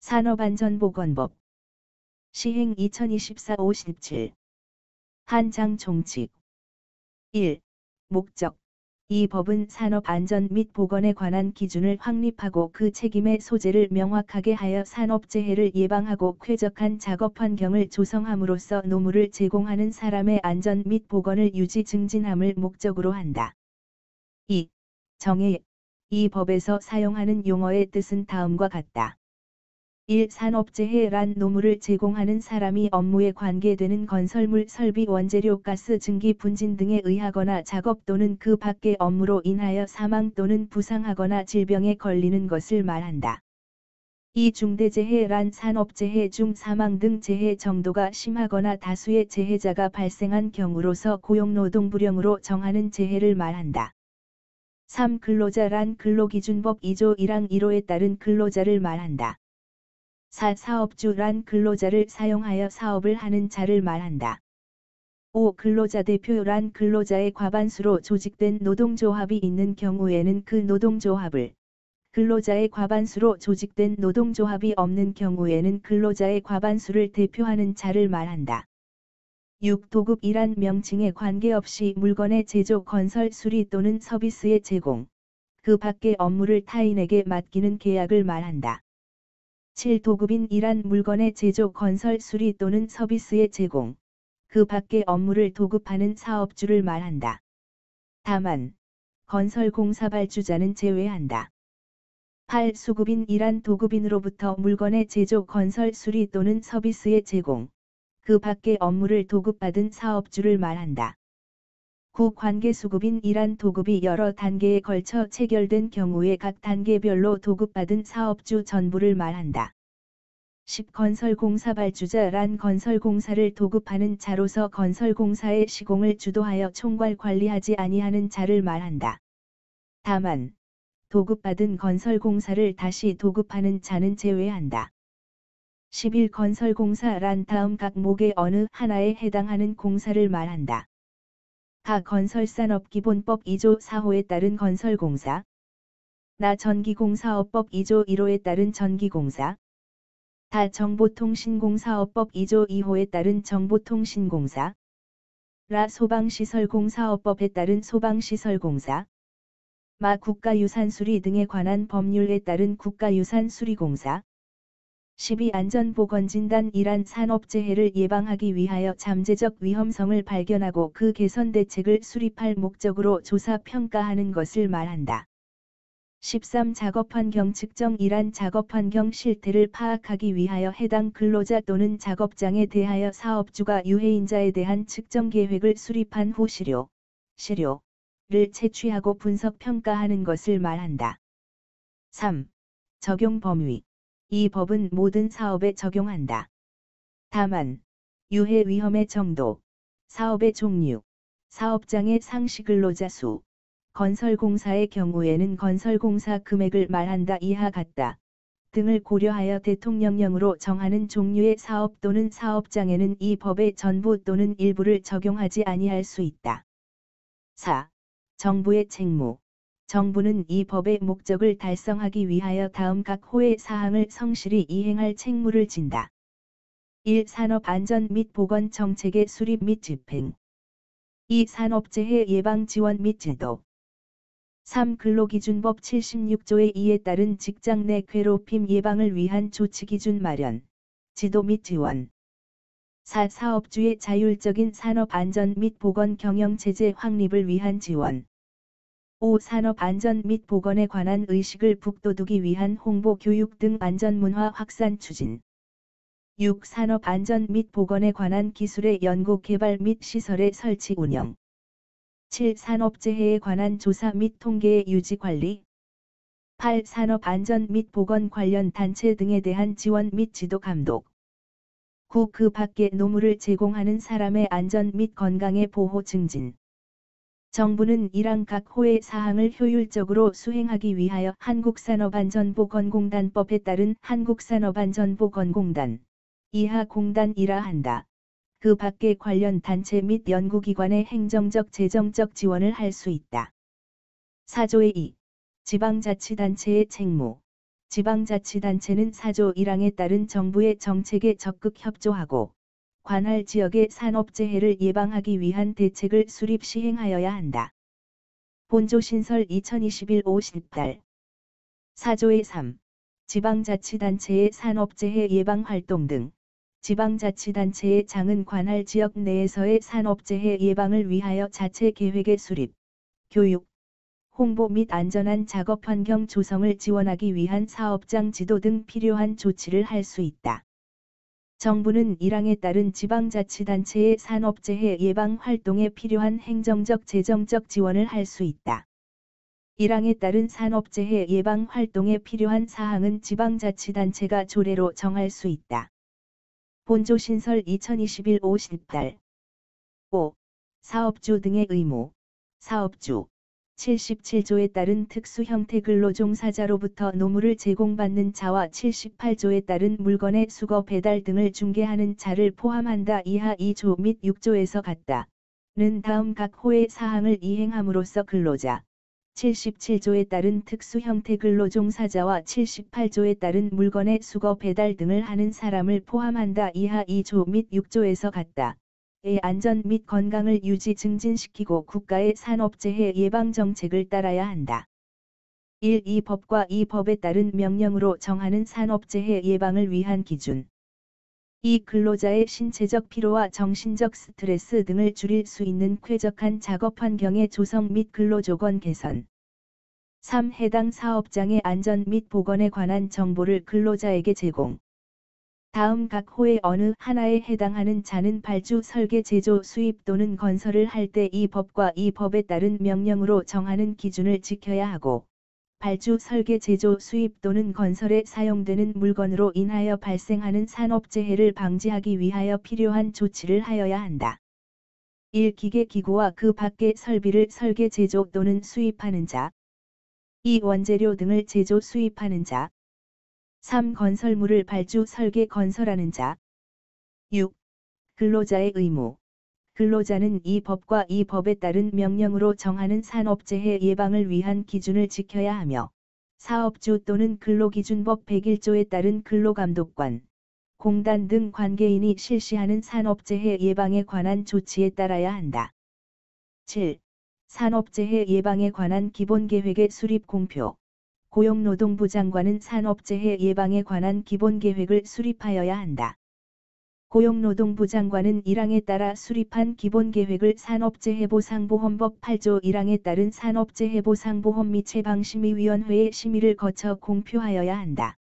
산업안전보건법 시행 2024-57 한장 총칙 1. 목적 이 법은 산업안전 및 보건에 관한 기준을 확립하고 그 책임의 소재를 명확하게 하여 산업재해를 예방하고 쾌적한 작업환경을 조성함으로써 노무를 제공하는 사람의 안전 및 보건을 유지 증진함을 목적으로 한다. 2. 정의 이 법에서 사용하는 용어의 뜻은 다음과 같다. 1. 산업재해란 노무를 제공하는 사람이 업무에 관계되는 건설물 설비 원재료 가스 증기 분진 등에 의하거나 작업 또는 그 밖의 업무로 인하여 사망 또는 부상하거나 질병에 걸리는 것을 말한다. 2. 중대재해란 산업재해 중 사망 등 재해 정도가 심하거나 다수의 재해자가 발생한 경우로서 고용노동부령으로 정하는 재해를 말한다. 3. 근로자란 근로기준법 2조 1항 1호에 따른 근로자를 말한다. 4. 사업주란 근로자를 사용하여 사업을 하는 자를 말한다. 5. 근로자 대표란 근로자의 과반수로 조직된 노동조합이 있는 경우에는 그 노동조합을, 근로자의 과반수로 조직된 노동조합이 없는 경우에는 근로자의 과반수를 대표하는 자를 말한다. 6. 도급이란 명칭에 관계없이 물건의 제조, 건설, 수리 또는 서비스의 제공, 그 밖의 업무를 타인에게 맡기는 계약을 말한다. 7. 도급인이란 물건의 제조, 건설, 수리 또는 서비스의 제공, 그 밖의 업무를 도급하는 사업주를 말한다. 다만, 건설공사 발주자는 제외한다. 8. 수급인이란 도급인으로부터 물건의 제조, 건설, 수리 또는 서비스의 제공, 그 밖의 업무를 도급받은 사업주를 말한다. 9. 관계수급인이란 도급이 여러 단계에 걸쳐 체결된 경우에 각 단계별로 도급받은 사업주 전부를 말한다. 10. 건설공사 발주자란 건설공사를 도급하는 자로서 건설공사의 시공을 주도하여 총괄 관리하지 아니하는 자를 말한다. 다만, 도급받은 건설공사를 다시 도급하는 자는 제외한다. 11. 건설공사란 다음 각목의 어느 하나에 해당하는 공사를 말한다. 가 건설산업기본법 2조 4호에 따른 건설공사, 나 전기공사업법 2조 1호에 따른 전기공사, 다 정보통신공사업법 2조 2호에 따른 정보통신공사, 라 소방시설공사업법에 따른 소방시설공사, 마 국가유산수리 등에 관한 법률에 따른 국가유산수리공사. 12. 안전보건진단이란 산업재해를 예방하기 위하여 잠재적 위험성을 발견하고 그 개선 대책을 수립할 목적으로 조사-평가하는 것을 말한다. 13. 작업환경 측정이란 작업환경 실태를 파악하기 위하여 해당 근로자 또는 작업장에 대하여 사업주가 유해인자에 대한 측정 계획을 수립한 후 시료를 채취하고 분석-평가하는 것을 말한다. 3. 적용 범위 이 법은 모든 사업에 적용한다. 다만, 유해 위험의 정도, 사업의 종류, 사업장의 상시 근로자 수, 건설공사의 경우에는 건설공사 금액을 말한다 이하 같다 등을 고려하여 대통령령으로 정하는 종류의 사업 또는 사업장에는 이 법의 전부 또는 일부를 적용하지 아니할 수 있다. 4. 정부의 책무 정부는 이 법의 목적을 달성하기 위하여 다음 각 호의 사항을 성실히 이행할 책무를 진다. 1. 산업안전 및 보건 정책의 수립 및 집행 2. 산업재해 예방 지원 및 지도 3. 근로기준법 76조의 2에 따른 직장 내 괴롭힘 예방을 위한 조치기준 마련, 지도 및 지원 4. 사업주의 자율적인 산업안전 및 보건 경영체제 확립을 위한 지원 5. 산업안전 및 보건에 관한 의식을 북돋우기 위한 홍보 교육 등 안전문화 확산 추진 6. 산업안전 및 보건에 관한 기술의 연구 개발 및 시설의 설치 운영 7. 산업재해에 관한 조사 및 통계의 유지 관리 8. 산업안전 및 보건 관련 단체 등에 대한 지원 및 지도 감독 9. 그 밖의 노무를 제공하는 사람의 안전 및 건강의 보호 증진 정부는 이랑 각 호의 사항을 효율적으로 수행하기 위하여 한국산업안전보건공단법에 따른 한국산업안전보건공단 이하 공단이라 한다. 그 밖의 관련 단체 및 연구기관의 행정적 재정적 지원을 할 수 있다. 4조의 2. 지방자치단체의 책무 지방자치단체는 4조 1항에 따른 정부의 정책에 적극 협조하고 관할 지역의 산업재해를 예방하기 위한 대책을 수립 시행하여야 한다. 본조신설 2021-50달 4조의 3. 지방자치단체의 산업재해 예방 활동 등 지방자치단체의 장은 관할 지역 내에서의 산업재해 예방을 위하여 자체 계획의 수립, 교육, 홍보 및 안전한 작업 환경 조성을 지원하기 위한 사업장 지도 등 필요한 조치를 할 수 있다. 정부는 1항에 따른 지방자치단체의 산업재해 예방 활동에 필요한 행정적 재정적 지원을 할 수 있다. 1항에 따른 산업재해 예방 활동에 필요한 사항은 지방자치단체가 조례로 정할 수 있다. 본조신설 2021-50달 5. 사업주 등의 의무. 사업주 77조에 따른 특수형태 근로종사자로부터 노무를 제공받는 자와 78조에 따른 물건의 수거 배달 등을 중개하는 자를 포함한다. 이하 2조 및 6조에서 같다는 다음 각 호의 사항을 이행함으로써 근로자 77조에 따른 특수형태 근로종사자와 78조에 따른 물건의 수거 배달 등을 하는 사람을 포함한다. 이하 2조 및 6조에서 같다. 의 안전 및 건강을 유지 증진시키고 국가의 산업재해 예방 정책을 따라야 한다. 1. 이 법과 이 법에 따른 명령으로 정하는 산업재해 예방을 위한 기준. 2. 근로자의 신체적 피로와 정신적 스트레스 등을 줄일 수 있는 쾌적한 작업 환경의 조성 및 근로조건 개선. 3. 해당 사업장의 안전 및 보건에 관한 정보를 근로자에게 제공. 다음 각 호의 어느 하나에 해당하는 자는 발주 설계 제조 수입 또는 건설을 할 때 이 법과 이 법에 따른 명령으로 정하는 기준을 지켜야 하고 발주 설계 제조 수입 또는 건설에 사용되는 물건으로 인하여 발생하는 산업재해를 방지하기 위하여 필요한 조치를 하여야 한다. 1. 기계 기구와 그 밖의 설비를 설계 제조 또는 수입하는 자. 2. 원재료 등을 제조 수입하는 자. 3. 건설물을 발주 설계 건설하는 자. 6. 근로자의 의무. 근로자는 이 법과 이 법에 따른 명령으로 정하는 산업재해 예방을 위한 기준을 지켜야 하며 사업주 또는 근로기준법 101조에 따른 근로감독관, 공단 등 관계인이 실시하는 산업재해 예방에 관한 조치에 따라야 한다. 7. 산업재해 예방에 관한 기본계획의 수립 공표. 고용노동부 장관은 산업재해 예방에 관한 기본계획을 수립하여야 한다. 고용노동부 장관은 1항에 따라 수립한 기본계획을 산업재해보상보험법 8조 1항에 따른 산업재해보상보험 및 재방심의위원회의 심의를 거쳐 공표하여야 한다.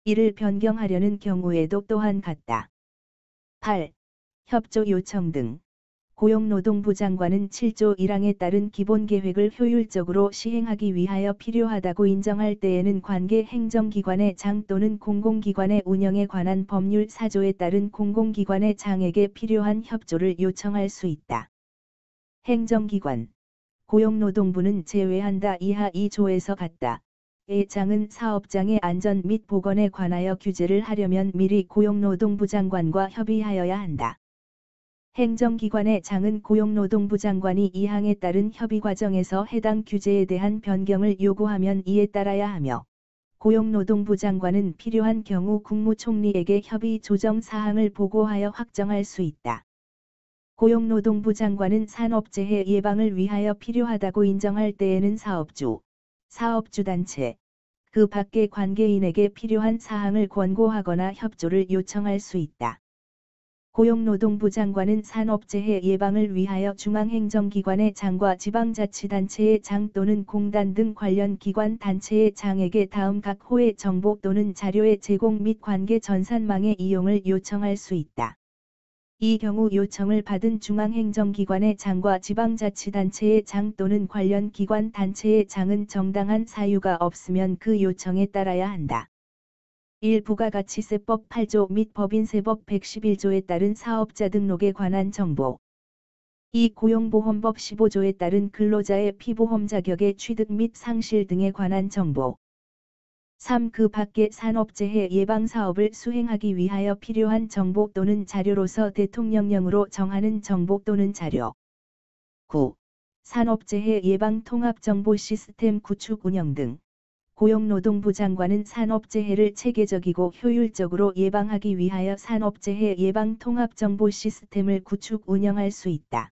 이를 변경하려는 경우에도 또한 같다. 8. 협조 요청 등. 고용노동부 장관은 7조 1항에 따른 기본계획을 효율적으로 시행하기 위하여 필요하다고 인정할 때에는 관계 행정기관의 장 또는 공공기관의 운영에 관한 법률 4조에 따른 공공기관의 장에게 필요한 협조를 요청할 수 있다. 행정기관, 고용노동부는 제외한다. 이하 2조에서 같다. 의 장은 사업장의 안전 및 보건에 관하여 규제를 하려면 미리 고용노동부 장관과 협의하여야 한다. 행정기관의 장은 고용노동부 장관이 이 항에 따른 협의 과정에서 해당 규제에 대한 변경을 요구하면 이에 따라야 하며 고용노동부 장관은 필요한 경우 국무총리에게 협의 조정 사항을 보고하여 확정할 수 있다. 고용노동부 장관은 산업재해 예방을 위하여 필요하다고 인정할 때에는 사업주, 사업주단체, 그 밖의 관계인에게 필요한 사항을 권고하거나 협조를 요청할 수 있다. 고용노동부 장관은 산업재해 예방을 위하여 중앙행정기관의 장과 지방자치단체의 장 또는 공단 등 관련 기관 단체의 장에게 다음 각 호의 정보 또는 자료의 제공 및 관계 전산망의 이용을 요청할 수 있다. 이 경우 요청을 받은 중앙행정기관의 장과 지방자치단체의 장 또는 관련 기관 단체의 장은 정당한 사유가 없으면 그 요청에 따라야 한다. 1. 부가가치세법 8조 및 법인세법 111조에 따른 사업자 등록에 관한 정보. 2. 고용보험법 15조에 따른 근로자의 피보험 자격의 취득 및 상실 등에 관한 정보. 3. 그 밖의 산업재해 예방 사업을 수행하기 위하여 필요한 정보 또는 자료로서 대통령령으로 정하는 정보 또는 자료. 9. 산업재해 예방 통합정보 시스템 구축 운영 등. 고용노동부 장관은 산업재해를 체계적이고 효율적으로 예방하기 위하여 산업재해 예방 통합정보 시스템을 구축 운영할 수 있다.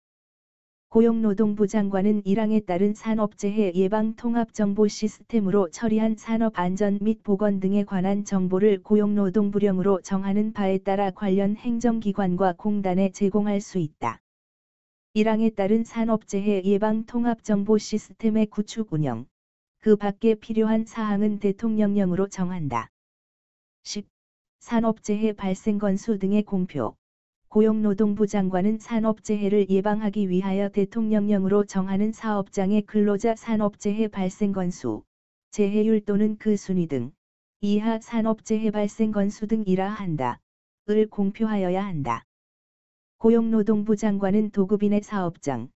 고용노동부 장관은 1항에 따른 산업재해 예방 통합정보 시스템으로 처리한 산업안전 및 보건 등에 관한 정보를 고용노동부령으로 정하는 바에 따라 관련 행정기관과 공단에 제공할 수 있다. 1항에 따른 산업재해 예방 통합정보 시스템의 구축 운영, 그 밖에 필요한 사항은 대통령령으로 정한다. 10. 산업재해 발생 건수 등의 공표. 고용노동부 장관은 산업재해를 예방하기 위하여 대통령령으로 정하는 사업장의 근로자 산업재해 발생 건수, 재해율 또는 그 순위 등 이하 산업재해 발생 건수 등 이러한다. 을 공표하여야 한다. 고용노동부 장관은 도급인의 사업장,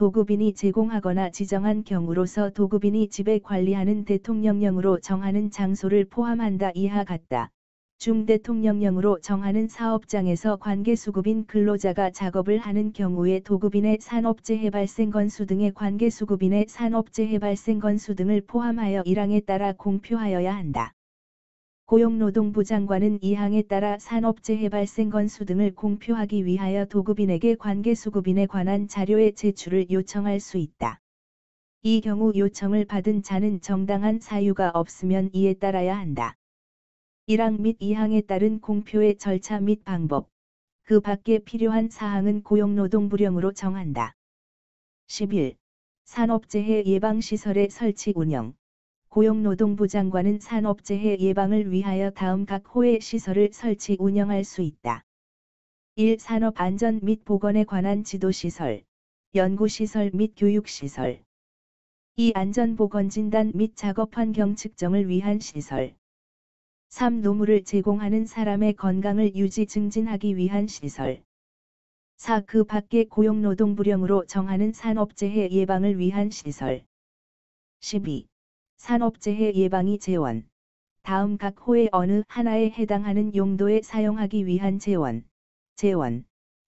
도급인이 제공하거나 지정한 경우로서 도급인이 지배 관리하는 대통령령으로 정하는 장소를 포함한다. 이하 같다. 중 대통령령으로 정하는 사업장에서 관계수급인 근로자가 작업을 하는 경우에 도급인의 산업재해 발생 건수 등의 관계수급인의 산업재해 발생 건수 등을 포함하여 1항에 따라 공표하여야 한다. 고용노동부 장관은 2항에 따라 산업재해 발생 건수 등을 공표하기 위하여 도급인에게 관계수급인에 관한 자료의 제출을 요청할 수 있다. 이 경우 요청을 받은 자는 정당한 사유가 없으면 이에 따라야 한다. 1항 및 2항에 따른 공표의 절차 및 방법, 그 밖에 필요한 사항은 고용노동부령으로 정한다. 11. 산업재해 예방시설의 설치 운영. 고용노동부 장관은 산업재해 예방을 위하여 다음 각 호의 시설을 설치 운영할 수 있다. 1. 산업안전 및 보건에 관한 지도시설, 연구시설 및 교육시설. 2. 안전보건진단 및 작업환경 측정을 위한 시설. 3. 노무를 제공하는 사람의 건강을 유지 증진하기 위한 시설. 4. 그 밖에 고용노동부령으로 정하는 산업재해 예방을 위한 시설. 12. 산업재해 예방이 재원. 다음 각 호의 어느 하나에 해당하는 용도에 사용하기 위한 재원. 재원.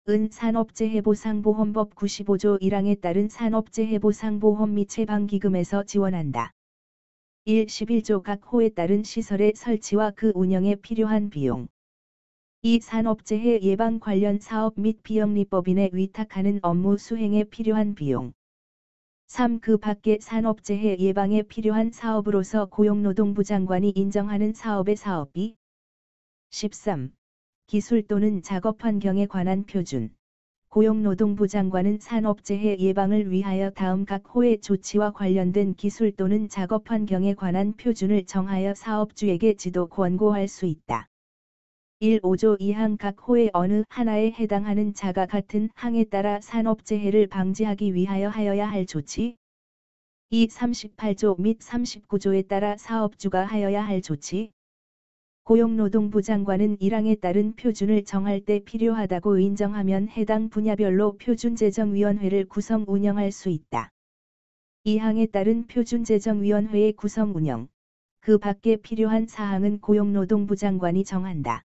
은 산업재해보상보험법 95조 1항에 따른 산업재해보상보험 및 예방기금에서 지원한다. 1. 11조 각 호에 따른 시설의 설치와 그 운영에 필요한 비용. 2. 산업재해 예방 관련 사업 및 비영리법인에 위탁하는 업무 수행에 필요한 비용. 3. 그 밖에 산업재해 예방에 필요한 사업으로서 고용노동부 장관이 인정하는 사업의 사업비. 13. 기술 또는 작업환경에 관한 표준. 고용노동부 장관은 산업재해 예방을 위하여 다음 각 호의 조치와 관련된 기술 또는 작업환경에 관한 표준을 정하여 사업주에게 지도 권고할 수 있다. 1. 5조 2항 각 호의 어느 하나에 해당하는 자가 같은 항에 따라 산업재해를 방지하기 위하여 하여야 할 조치. 2. 38조 및 39조에 따라 사업주가 하여야 할 조치. 고용노동부 장관은 1항에 따른 표준을 정할 때 필요하다고 인정하면 해당 분야별로 표준제정위원회를 구성 운영할 수 있다. 2항에 따른 표준제정위원회의 구성 운영, 그 밖에 필요한 사항은 고용노동부 장관이 정한다.